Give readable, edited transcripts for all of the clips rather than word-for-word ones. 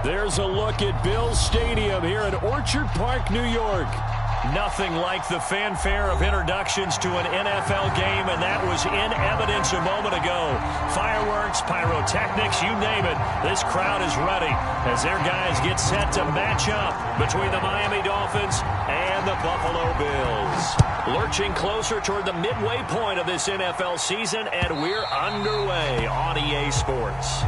There's a look at Bills Stadium here in Orchard Park, New York. Nothing like the fanfare of introductions to an NFL game, and that was in evidence a moment ago. Fireworks, pyrotechnics, you name it. This crowd is ready as their guys get set to match up between the Miami Dolphins and the Buffalo Bills. Lurching closer toward the midway point of this NFL season, and we're underway on EA Sports.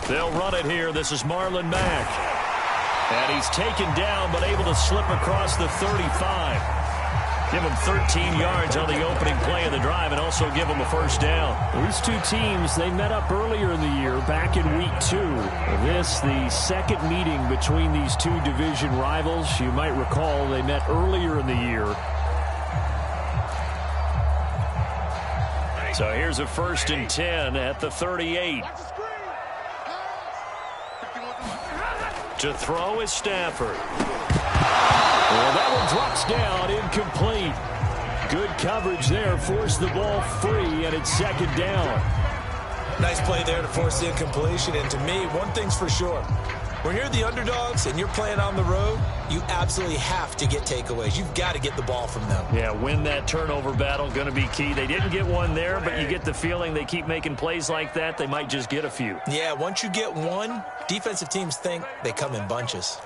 They'll run it here. This is Marlon Mack. And he's taken down but able to slip across the 35. Give him 13 yards on the opening play of the drive and also give him a first down. These two teams, they met up earlier in the year back in week 2. This, the second meeting between these two division rivals. You might recall they met earlier in the year. So here's a 1st and 10 at the 38. To throw is Stafford. Well, that one drops down, incomplete. Good coverage there, forced the ball free, and it's 2nd down. Nice play there to force the incompletion, and to me, one thing's for sure. When you're the underdogs and you're playing on the road, you absolutely have to get takeaways. You've got to get the ball from them. Yeah, win that turnover battle, going to be key. They didn't get one there, but you get the feeling they keep making plays like that, they might just get a few. Yeah, once you get one, defensive teams think they come in bunches.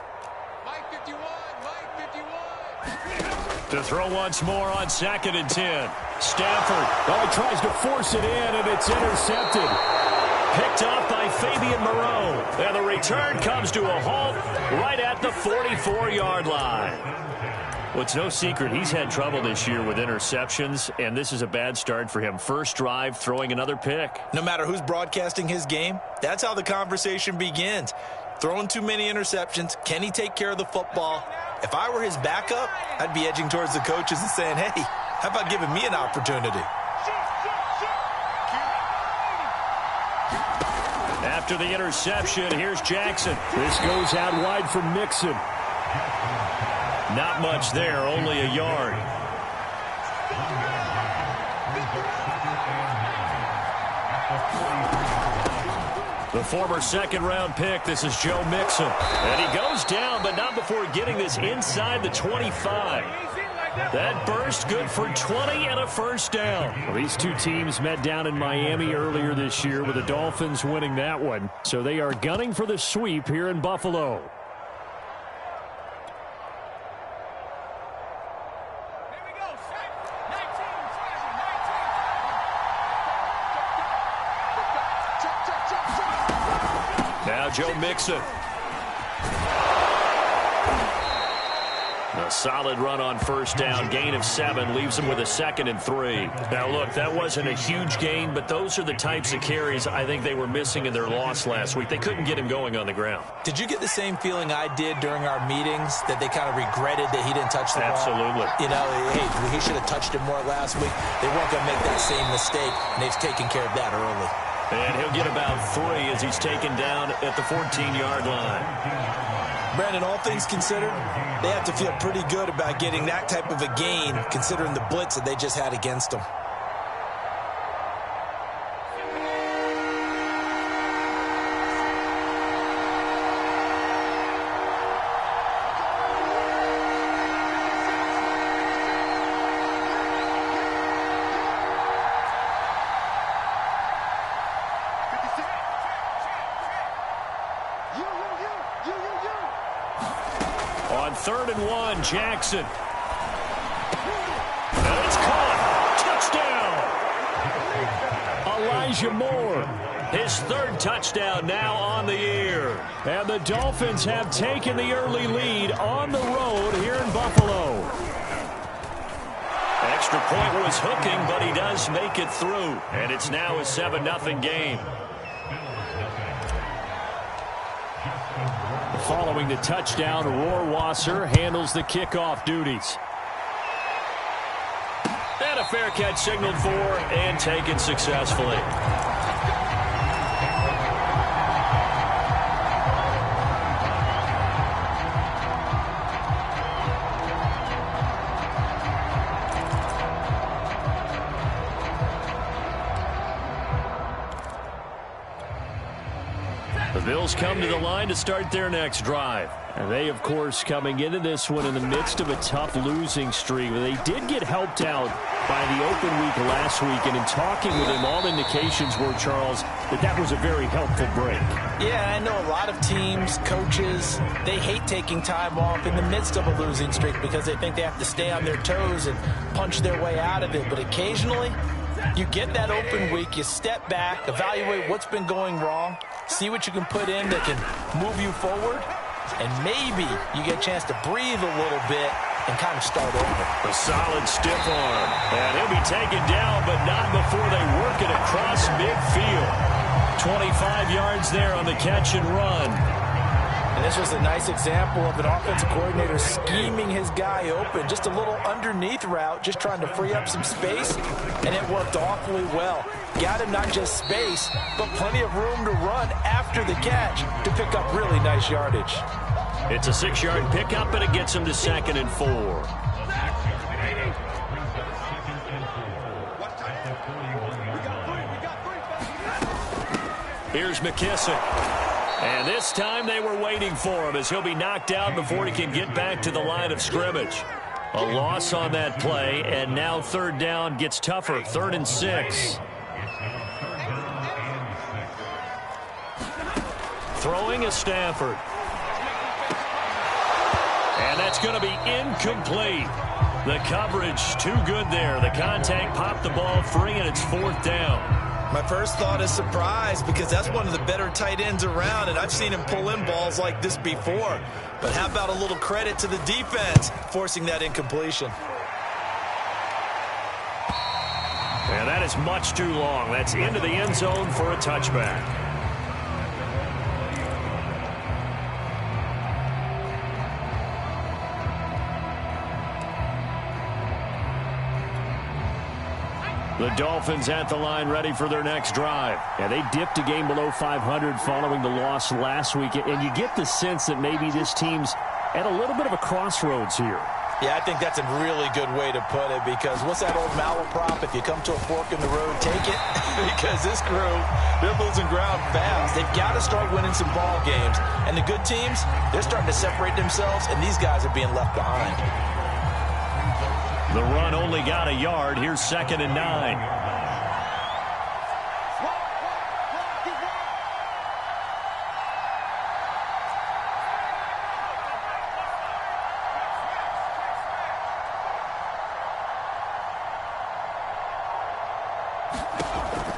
To throw once more on 2nd and 10. Stafford. Well, he tries to force it in, and it's intercepted. Picked off by Fabian Moreau. And the return comes to a halt right at the 44-yard line. Well, it's no secret he's had trouble this year with interceptions, and this is a bad start for him. First drive, throwing another pick. No matter who's broadcasting his game, that's how the conversation begins. Throwing too many interceptions, can he take care of the football? If I were his backup, I'd be edging towards the coaches and saying, hey, how about giving me an opportunity? After the interception, here's Jackson. This goes out wide for Mixon. Not much there, only a yard. The former 2nd-round pick, this is Joe Mixon. And he goes down, but not before getting this inside the 25. That burst good for 20 and a first down. Well, these two teams met down in Miami earlier this year with the Dolphins winning that one. So they are gunning for the sweep here in Buffalo. Now Joe Mixon. A solid run on first down, gain of 7, leaves him with a 2nd and 3. Now, look, that wasn't a huge gain, but those are the types of carries I think they were missing in their loss last week. They couldn't get him going on the ground. Did you get the same feeling I did during our meetings, that they kind of regretted that he didn't touch the ball? Absolutely. You know, hey, he should have touched it more last week. They weren't going to make that same mistake, and they've taken care of that early. And he'll get about 3 as he's taken down at the 14-yard line. Brandon, all things considered, they have to feel pretty good about getting that type of a gain, considering the blitz that they just had against them. On 3rd and 1, Jackson. And it's caught. Touchdown. Elijah Moore. His 3rd touchdown now on the year. And the Dolphins have taken the early lead on the road here in Buffalo. Extra point was hooking, but he does make it through. And it's now a 7-0 game. following the touchdown, Rohrwasser handles the kickoff duties. And a fair catch signaled for and taken successfully. The Bills come to the line to start their next drive. And they, of course, coming into this one in the midst of a tough losing streak. They did get helped out by the open week last week. And in talking with him, all indications were, Charles, that was a very helpful break. Yeah, I know a lot of teams, coaches, they hate taking time off in the midst of a losing streak because they think they have to stay on their toes and punch their way out of it. But occasionally, you get that open week, you step back, evaluate what's been going wrong, see what you can put in that can move you forward, and maybe you get a chance to breathe a little bit and kind of start over. A solid stiff arm. And he'll be taken down, but not before they work it across midfield. 25 yards there on the catch and run. And this was a nice example of an offensive coordinator scheming his guy open. Just a little underneath route, just trying to free up some space, and it worked awfully well. Got him not just space, but plenty of room to run after the catch to pick up really nice yardage. It's a 6-yard pickup, and it gets him to 2nd and 4. Here's McKissick. And this time they were waiting for him as he'll be knocked out before he can get back to the line of scrimmage. A loss on that play, and now 3rd down gets tougher. 3rd and 6. Throwing is Stafford. And that's going to be incomplete. The coverage too good there. The contact popped the ball free, and it's 4th down. My first thought is surprise because that's one of the better tight ends around, and I've seen him pull in balls like this before. But how about a little credit to the defense forcing that incompletion? And that is much too long. That's into the end zone for a touchback. The Dolphins at the line ready for their next drive. Yeah, they dipped a game below 500 following the loss last week. And you get the sense that maybe this team's at a little bit of a crossroads here. Yeah, I think that's a really good way to put it because what's that old malaprop? If you come to a fork in the road, take it. Because this crew, they're losing ground fast. They've got to start winning some ball games. And the good teams, they're starting to separate themselves, and these guys are being left behind. The run only got a yard. Here's 2nd and 9.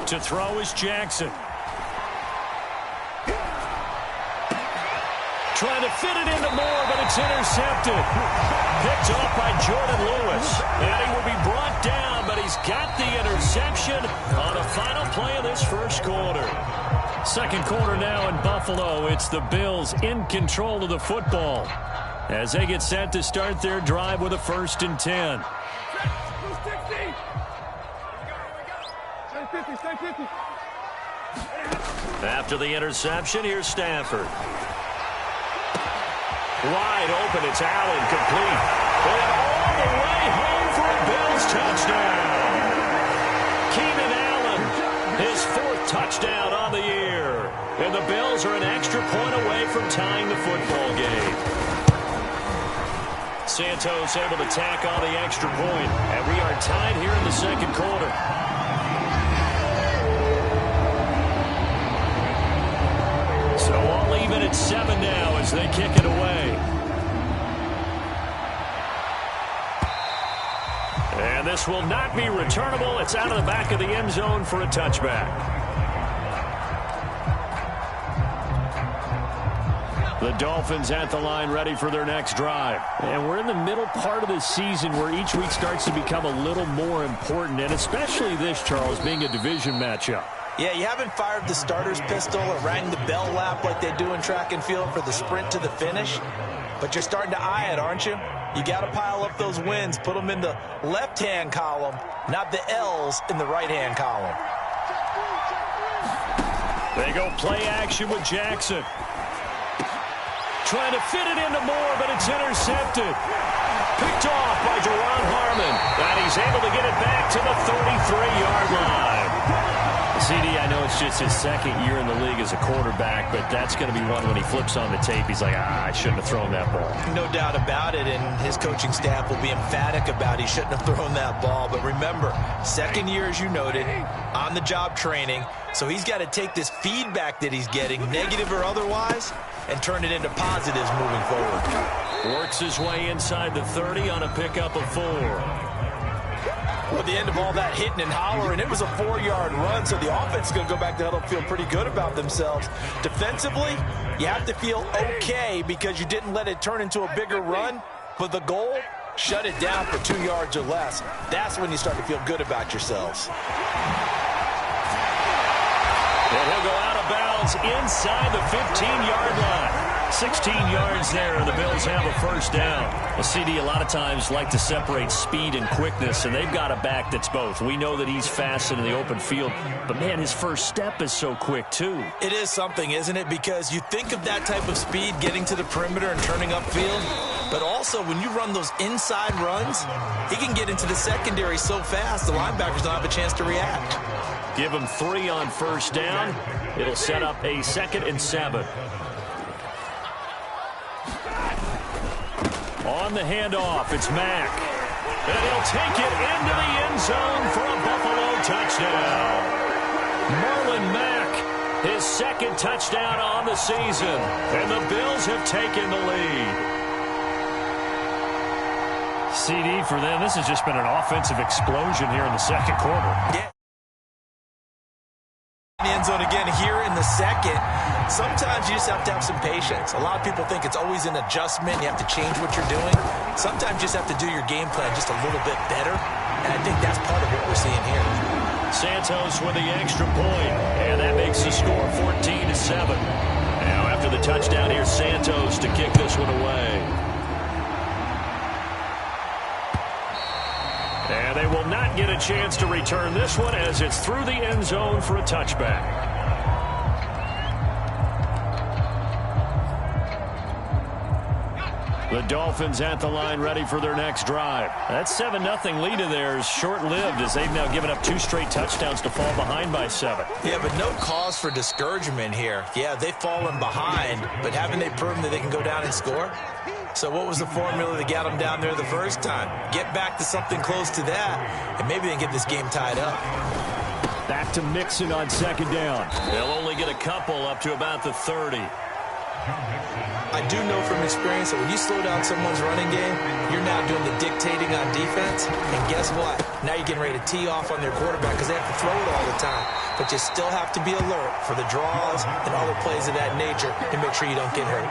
To throw is Jackson. Trying to fit it into Moore, but it's intercepted. Picked off by Jordan Lewis. And he will be brought down, but he's got the interception on the final play of this first quarter. 2nd quarter now in Buffalo. It's the Bills in control of the football as they get set to start their drive with a 1st and 10. After the interception, here's Stafford. Wide open, it's Allen, complete. And all the way home for a Bills touchdown. Keenan Allen, his 4th touchdown on the year. And the Bills are an extra point away from tying the football game. Santos able to tack on the extra point. And we are tied here in the 2nd quarter. So all even at 7 now as they kick it away. And this will not be returnable. It's out of the back of the end zone for a touchback. The Dolphins at the line ready for their next drive. And we're in the middle part of the season where each week starts to become a little more important, and especially this, Charles, being a division matchup. Yeah, you haven't fired the starter's pistol or rang the bell lap like they do in track and field for the sprint to the finish, but you're starting to eye it, aren't you? You got to pile up those wins, put them in the left-hand column, not the L's in the right-hand column. They go play action with Jackson. Trying to fit it into Moore, but it's intercepted. Picked off by Deron Harmon. And he's able to get it back to the 33-yard line. CD, I know it's just his second year in the league as a quarterback, but that's going to be one when he flips on the tape. He's like, I shouldn't have thrown that ball. No doubt about it, and his coaching staff will be emphatic about he shouldn't have thrown that ball. But remember, second year, as you noted, on-the-job training, so he's got to take this feedback that he's getting, negative or otherwise, and turn it into positives moving forward. Works his way inside the 30 on a pickup of 4. Well, at the end of all that hitting and hollering, it was a 4-yard run, so the offense is going to go back to huddle and feel pretty good about themselves. Defensively, you have to feel okay because you didn't let it turn into a bigger run, but the goal, shut it down for 2 yards or less. That's when you start to feel good about yourselves. And he'll go out of bounds inside the 15-yard line. 16 yards there, and the Bills have a first down. Well, CD, a lot of times like to separate speed and quickness, and they've got a back that's both. We know that he's fast in the open field, but, man, his first step is so quick, too. It is something, isn't it? Because you think of that type of speed getting to the perimeter and turning upfield, but also when you run those inside runs, he can get into the secondary so fast the linebackers don't have a chance to react. Give him 3 on first down. It'll set up a 2nd and 7. On the handoff, it's Mack. And he'll take it into the end zone for a Buffalo touchdown. Marlon Mack, his 2nd touchdown on the season. And the Bills have taken the lead. CD, for them, this has just been an offensive explosion here in the second quarter. Yeah. End zone again here in the second. Sometimes you just have to have some patience. A lot of people think it's always an adjustment. You have to change what you're doing. Sometimes you just have to do your game plan just a little bit better. And I think that's part of what we're seeing here. Santos with the extra point, and that makes the score 14-7. Now after the touchdown, here's Santos to kick this one away. And they will not get a chance to return this one as it's through the end zone for a touchback. The Dolphins at the line ready for their next drive. That 7-0 lead of theirs short-lived as they've now given up 2 straight touchdowns to fall behind by 7. Yeah, but no cause for discouragement here. Yeah, they've fallen behind, but haven't they proven that they can go down and score? So what was the formula that got them down there the first time? Get back to something close to that, and maybe they can get this game tied up. Back to Mixon on 2nd down. They'll only get a couple up to about the 30. I do know from experience that when you slow down someone's running game, you're now doing the dictating on defense. And guess what? Now you're getting ready to tee off on their quarterback because they have to throw it all the time. But you still have to be alert for the draws and other plays of that nature to make sure you don't get hurt.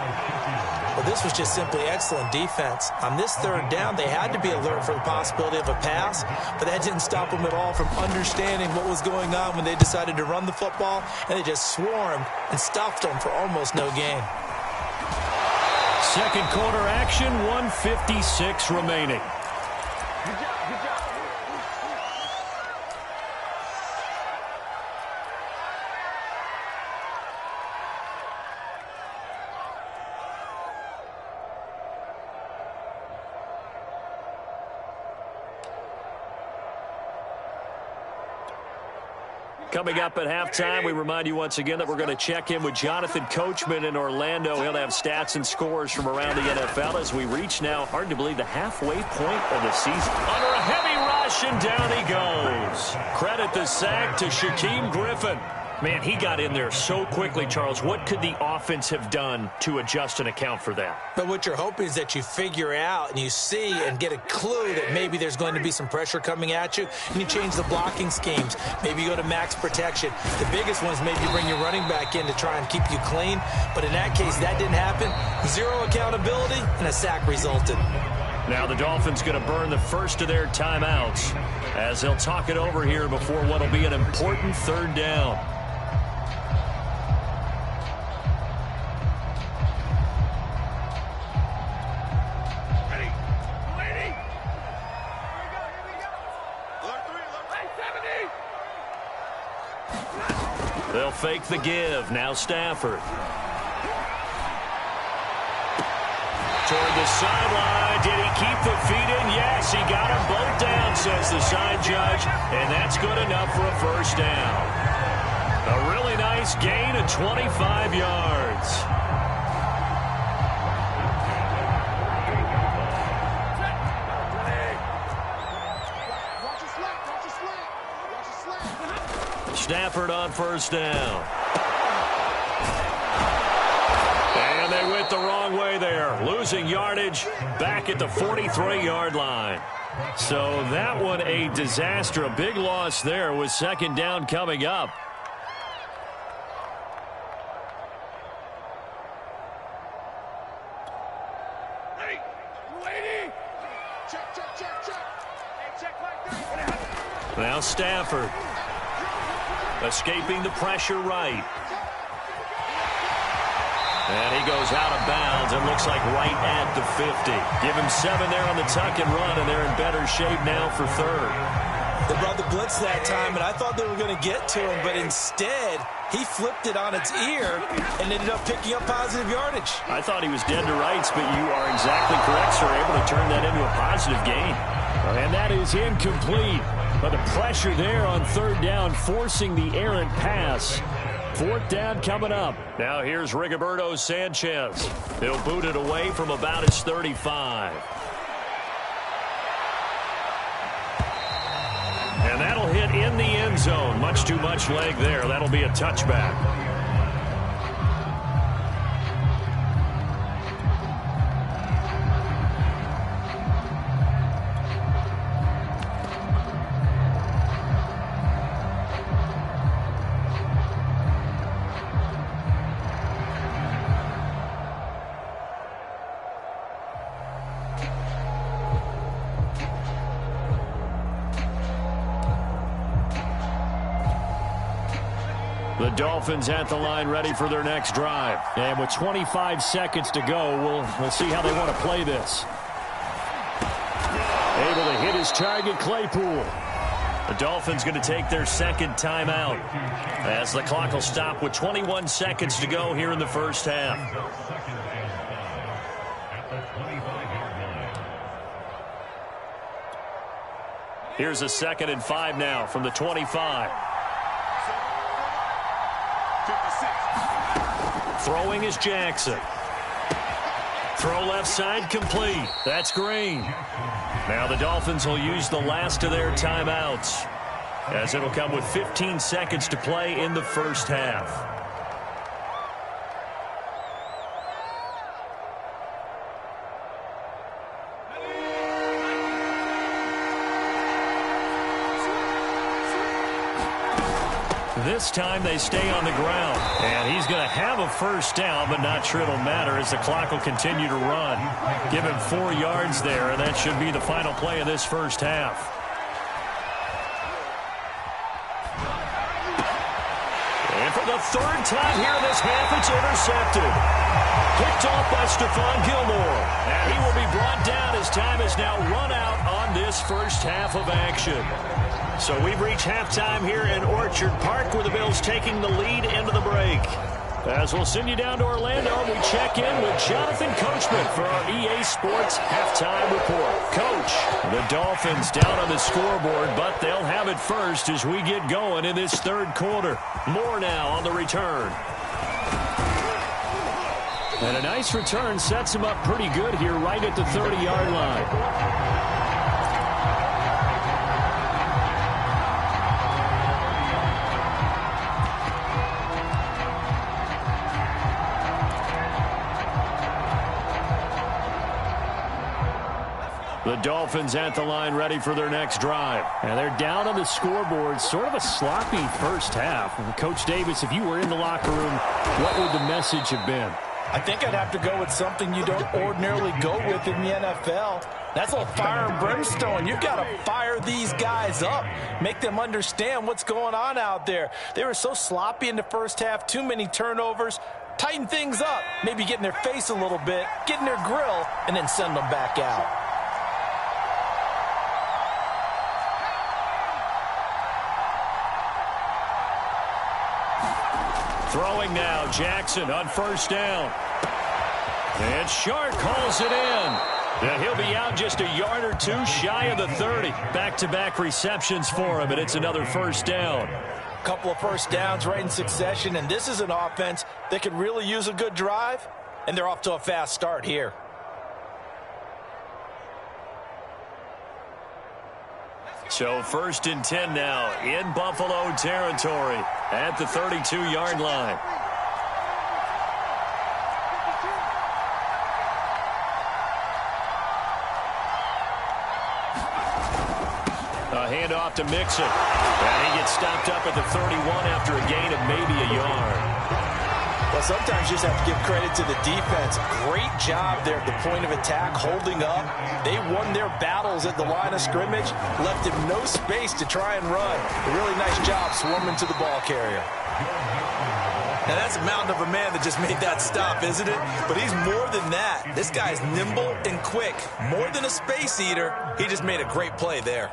Well, this was just simply excellent defense. On this 3rd down, they had to be alert for the possibility of a pass, but that didn't stop them at all from understanding what was going on when they decided to run the football, and they just swarmed and stuffed them for almost no gain. Second quarter action, 1:56 remaining. Coming up at halftime, we remind you once again that we're going to check in with Jonathan Coachman in Orlando. He'll have stats and scores from around the NFL as we reach now, hard to believe, the halfway point of the season. Under a heavy rush, and down he goes. Credit the sack to Shaquem Griffin. Man, he got in there so quickly, Charles. What could the offense have done to adjust and account for that? But what you're hoping is that you figure out and you see and get a clue that maybe there's going to be some pressure coming at you, and you change the blocking schemes. Maybe you go to max protection. The biggest one is maybe you bring your running back in to try and keep you clean. But in that case, that didn't happen. Zero accountability, and a sack resulted. Now the Dolphins going to burn the first of their timeouts as they'll talk it over here before what will be an important 3rd down. They'll fake the give. Now Stafford. Toward the sideline. Did he keep the feet in? Yes, he got them both down, says the side judge. And that's good enough for a first down. A really nice gain of 25 yards. Stafford on first down. And they went the wrong way there. Losing yardage back at the 43-yard line. So that one a disaster. A big loss there with second down coming up. Now Stafford. Escaping the pressure right. And he goes out of bounds and looks like right at the 50. Give him 7 there on the tuck and run, and they're in better shape now for third. They brought the blitz that time, and I thought they were going to get to him, but instead he flipped it on its ear and ended up picking up positive yardage. I thought he was dead to rights, but you are exactly correct, sir. Able to turn that into a positive gain. And that is incomplete. But the pressure there on third down, forcing the errant pass. Fourth down coming up. Now here's Rigoberto Sanchez. He'll boot it away from about his 35. And that'll hit in the end zone. Much too much leg there. That'll be a touchback. The Dolphins at the line ready for their next drive. And with 25 seconds to go, we'll see how they want to play this. Able to hit his target, Claypool. The Dolphins going to take their second timeout as the clock will stop with 21 seconds to go here in the first half. Here's a 2nd and 5 now from the 25. Throwing is Jackson. Throw left side complete. That's Green. Now the Dolphins will use the last of their timeouts as it'll come with 15 seconds to play in the first half. This time they stay on the ground. And he's going to have a first down, but not sure it'll matter as the clock will continue to run. Give him 4 yards there, and that should be the final play of this first half. And for the 3rd time here in this half, it's intercepted. Picked off by Stephon Gilmore. And he will be brought down as time is now run out on this first half of action. So we've reached halftime here in Orchard Park, where the Bills taking the lead into the break. As we'll send you down to Orlando, we check in with Jonathan Coachman for our EA Sports halftime report. Coach, the Dolphins down on the scoreboard, but they'll have it first as we get going in this 3rd quarter. More now on the return. And a nice return sets him up pretty good here right at the 30-yard line. The Dolphins at the line ready for their next drive. And they're down on the scoreboard. Sort of a sloppy first half. Coach Davis, if you were in the locker room, what would the message have been? I think I'd have to go with something you don't ordinarily go with in the NFL. That's a little fire and brimstone. You've got to fire these guys up. Make them understand what's going on out there. They were so sloppy in the first half. Too many turnovers. Tighten things up. Maybe get in their face a little bit. Get in their grill. And then send them back out. Throwing now, Jackson on first down. And Shark calls it in. And he'll be out just a yard or two shy of the 30. Back-to-back receptions for him, and it's another first down. Couple of first downs right in succession, and this is an offense that could really use a good drive, and they're off to a fast start here. So 1st and 10 now in Buffalo territory at the 32-yard line. A handoff to Mixon. And he gets stopped up at the 31 after a gain of maybe a yard. Well, sometimes you just have to give credit to the defense. Great job there at the point of attack, holding up. They won their battles at the line of scrimmage, left him no space to try and run. A really nice job swarming to the ball carrier. Now, that's a mountain of a man that just made that stop, isn't it? But he's more than that. This guy's nimble and quick. More than a space eater, he just made a great play there.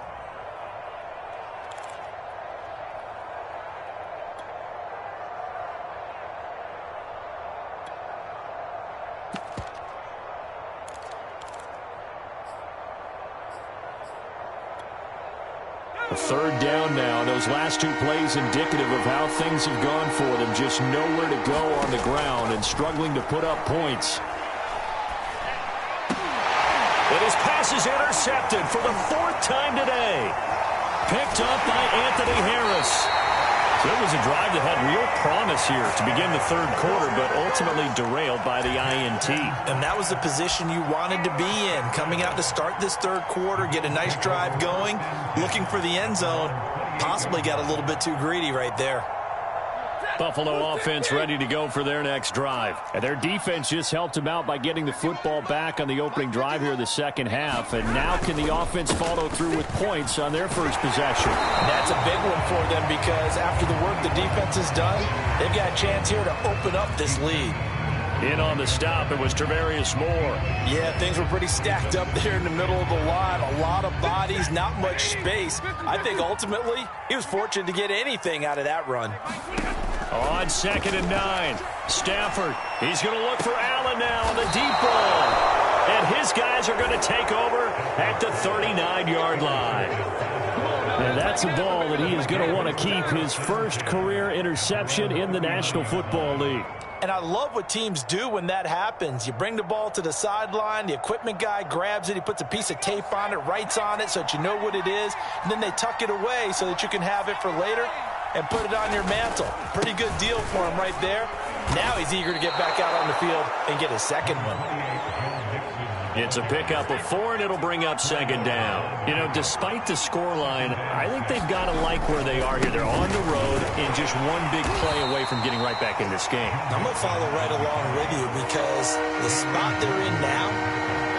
Third down now. Those last two plays indicative of how things have gone for them. Just nowhere to go on the ground and struggling to put up points. And his pass is intercepted for the 4th time today. Picked up by Anthony Harris. So it was a drive that had real promise here to begin the 3rd quarter, but ultimately derailed by the INT. And that was the position you wanted to be in. Coming out to start this 3rd quarter, get a nice drive going, looking for the end zone. Possibly got a little bit too greedy right there. Buffalo offense ready to go for their next drive. And their defense just helped them out by getting the football back on the opening drive here in the second half. And now can the offense follow through with points on their first possession? That's a big one for them because after the work the defense has done, they've got a chance here to open up this lead. In on the stop, it was Travarius Moore. Yeah, things were pretty stacked up there in the middle of the line. A lot of bodies, not much space. I think ultimately he was fortunate to get anything out of that run. On 2nd and 9, Stafford. He's going to look for Allen now on the deep ball. And his guys are going to take over at the 39-yard line. And that's a ball that he is going to want to keep, his first career interception in the National Football League. And I love what teams do when that happens. You bring the ball to the sideline, the equipment guy grabs it, he puts a piece of tape on it, writes on it so that you know what it is, and then they tuck it away so that you can have it for later and put it on your mantle. Pretty good deal for him right there. Now he's eager to get back out on the field and get a second one. It's a pickup of 4, and it'll bring up 2nd down. You know, despite the scoreline, I think they've got to like where they are here. They're on the road and just one big play away from getting right back in this game. I'm going to follow right along with you because the spot they're in now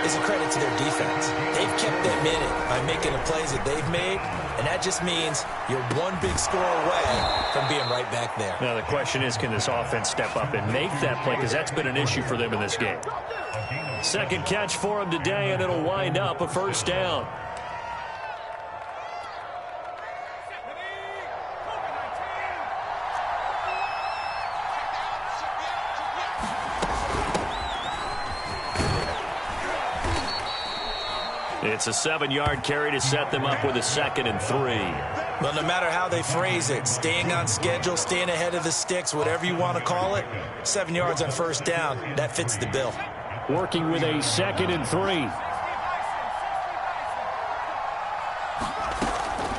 is a credit to their defense. They've kept them in it by making the plays that they've made, and that just means you're one big score away from being right back there. Now, the question is, can this offense step up and make that play? Because that's been an issue for them in this game. 2nd catch for him today, and it'll wind up a 1st down. It's a 7-yard carry to set them up with a 2nd and 3. Well, no matter how they phrase it, staying on schedule, staying ahead of the sticks, whatever you want to call it, 7 yards on 1st down, that fits the bill. Working with a 2nd and 3.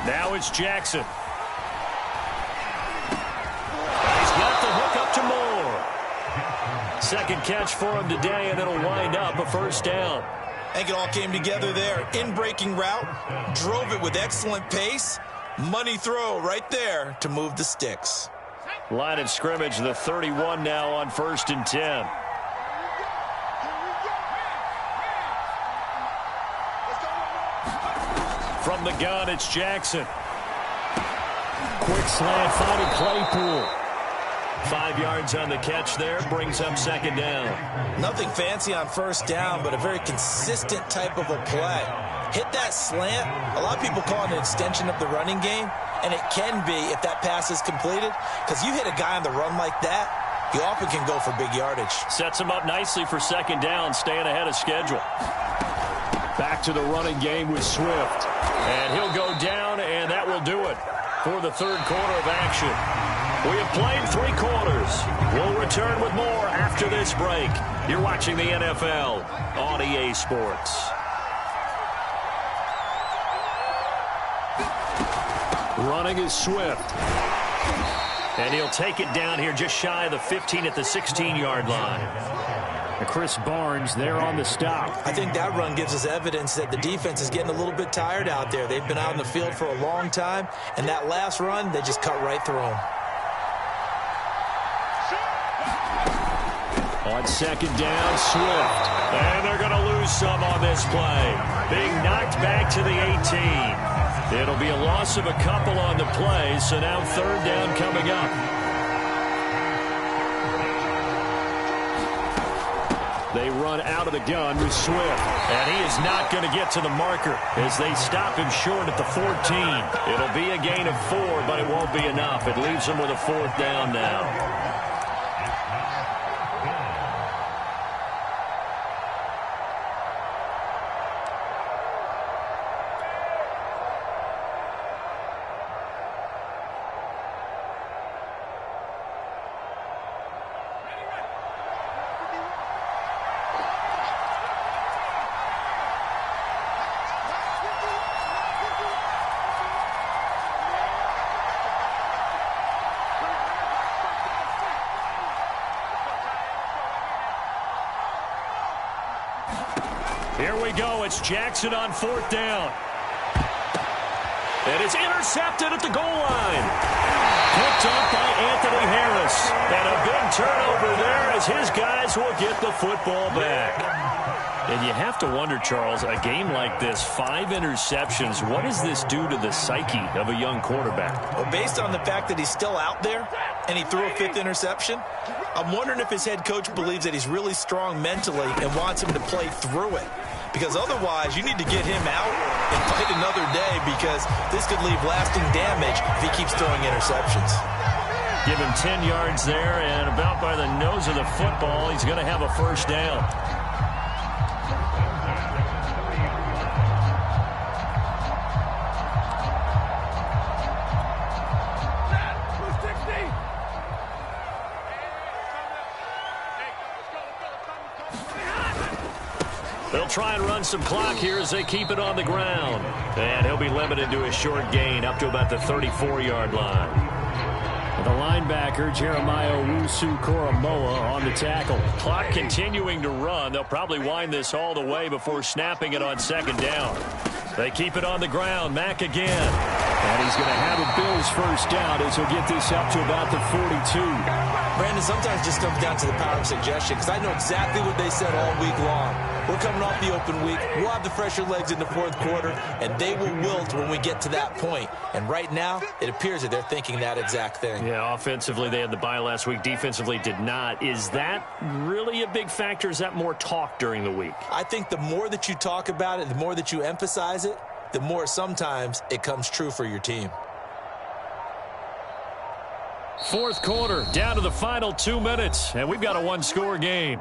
Now it's Jackson. He's got the hook up to Moore. 2nd catch for him today, and it'll wind up a 1st down. I think it all came together there. In-breaking route, drove it with excellent pace. Money throw right there to move the sticks. Line of scrimmage, the 31 now on 1st and 10. From the gun, it's Jackson. Quick slant, finding Claypool. 5 yards on the catch there, brings up second down. Nothing fancy on first down, but a very consistent type of a play. Hit that slant. A lot of people call it an extension of the running game, and it can be if that pass is completed, because you hit a guy on the run like that, you often can go for big yardage. Sets him up nicely for second down, staying ahead of schedule. Back to the running game with Swift. And he'll go down, and that will do it for the third quarter of action. We have played 3 quarters. We'll return with more after this break. You're watching the NFL on EA Sports. Running is Swift. And he'll take it down here just shy of the 15 at the 16-yard line. Chris Barnes there on the stop. I think that run gives us evidence that the defense is getting a little bit tired out there. They've been out in the field for a long time, and that last run, they just cut right through them. On second down, Swift. And they're going to lose some on this play. Being knocked back to the 18. It'll be a loss of a couple on the play, so now third down coming up. They run out of the gun with Swift. And he is not going to get to the marker as they stop him short at the 14. It'll be a gain of 4, but it won't be enough. It leaves him with a fourth down now. Here we go. It's Jackson on fourth down. And it's intercepted at the goal line. Picked up by Anthony Harris. And a big turnover there as his guys will get the football back. And you have to wonder, Charles, a game like this, 5 interceptions, what does this do to the psyche of a young quarterback? Well, based on the fact that he's still out there and he threw a 5th interception, I'm wondering if his head coach believes that he's really strong mentally and wants him to play through it. Because otherwise, you need to get him out and fight another day, because this could leave lasting damage if he keeps throwing interceptions. Give him 10 yards there, and about by the nose of the football, he's going to have a first down. They'll try and run some clock here as they keep it on the ground. And he'll be limited to a short gain up to about the 34-yard line. The linebacker, Jeremiah Owusu-Koramoah, on the tackle. Clock continuing to run. They'll probably wind this all the way before snapping it on second down. They keep it on the ground. Mack again. And he's going to have a Bills first down as he'll get this up to about the 42. Brandon, sometimes just comes down to the power of suggestion, because I know exactly what they said all week long. We're coming off the open week. We'll have the fresher legs in the fourth quarter, and they will wilt when we get to that point. And right now, it appears that they're thinking that exact thing. Yeah, offensively, they had the bye last week. Defensively, did not. Is that really a big factor? Is that more talk during the week? I think the more that you talk about it, the more that you emphasize it, the more sometimes it comes true for your team. Fourth quarter, down to the final 2 minutes, and we've got a one-score game.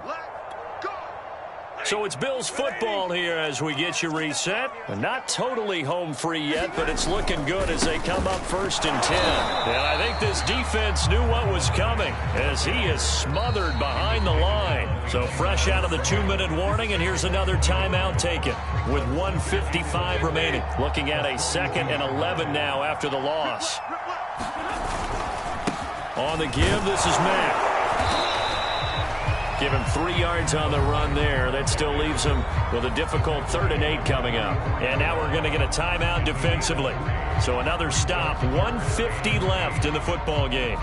So it's Bills football here as we get you reset. Not totally home free yet, but it's looking good as they come up 1st and 10. And I think this defense knew what was coming as he is smothered behind the line. So fresh out of the 2-minute warning, and here's another timeout taken with 1:55 remaining. Looking at a 2nd and 11 now after the loss. On the give, this is Mack. Give him 3 yards on the run there. That still leaves him with a difficult 3rd and 8 coming up. And now we're going to get a timeout defensively. So another stop, 1:50 left in the football game.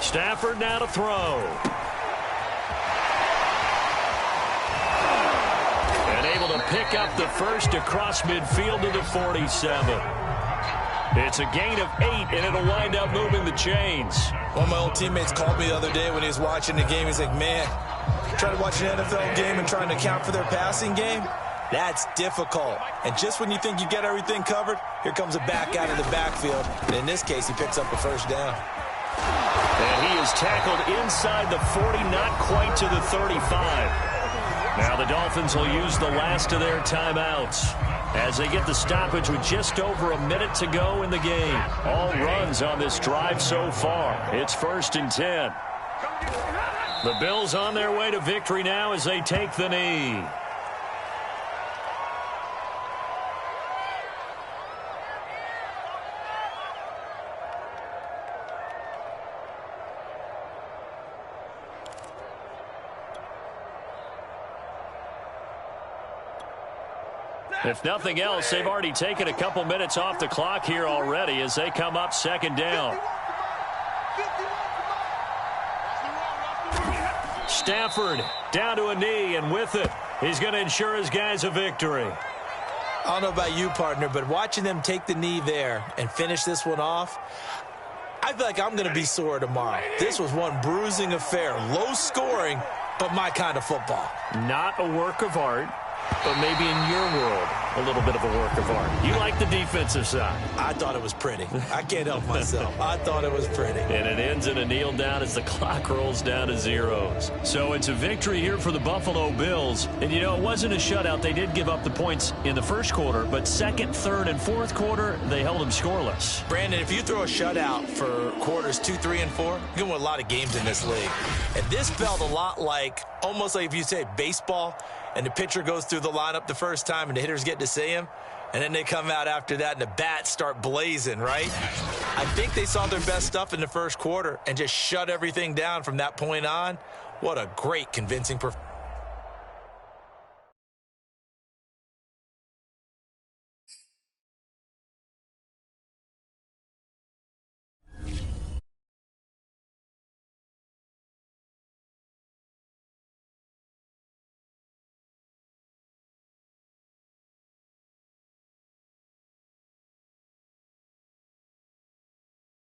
Stafford now to throw. And able to pick up the first across midfield to the 47. It's a gain of 8, and it'll wind up moving the chains. One of my old teammates called me the other day when he was watching the game. He's like, man, trying to watch an NFL game and trying to account for their passing game, that's difficult. And just when you think you get everything covered, here comes a back out of the backfield. And in this case, he picks up a first down. And he is tackled inside the 40, not quite to the 35. Now the Dolphins will use the last of their timeouts as they get the stoppage with just over a minute to go in the game. All runs on this drive so far. It's 1st and 10. The Bills on their way to victory now as they take the knee. If nothing else, they've already taken a couple minutes off the clock here already as they come up 2nd down. Stafford down to a knee, and with it, he's going to ensure his guys a victory. I don't know about you, partner, but watching them take the knee there and finish this one off, I feel like I'm going to be sore tomorrow. This was one bruising affair. Low scoring, but my kind of football. Not a work of art, but maybe in your world, a little bit of a work of art. You like the defensive side. I thought it was pretty. I can't help myself. I thought it was pretty. And it ends in a kneel down as the clock rolls down to zeros. So it's a victory here for the Buffalo Bills. And, you know, it wasn't a shutout. They did give up the points in the first quarter, but second, third, and fourth quarter, they held them scoreless. Brandon, if you throw a shutout for quarters 2, 3, and 4, you're going to win a lot of games in this league. And this felt a lot like, almost like if you say baseball, and the pitcher goes through the lineup the first time and the hitters get to see him, and then they come out after that and the bats start blazing, right? I think they saw their best stuff in the first quarter and just shut everything down from that point on. What a great, convincing performance.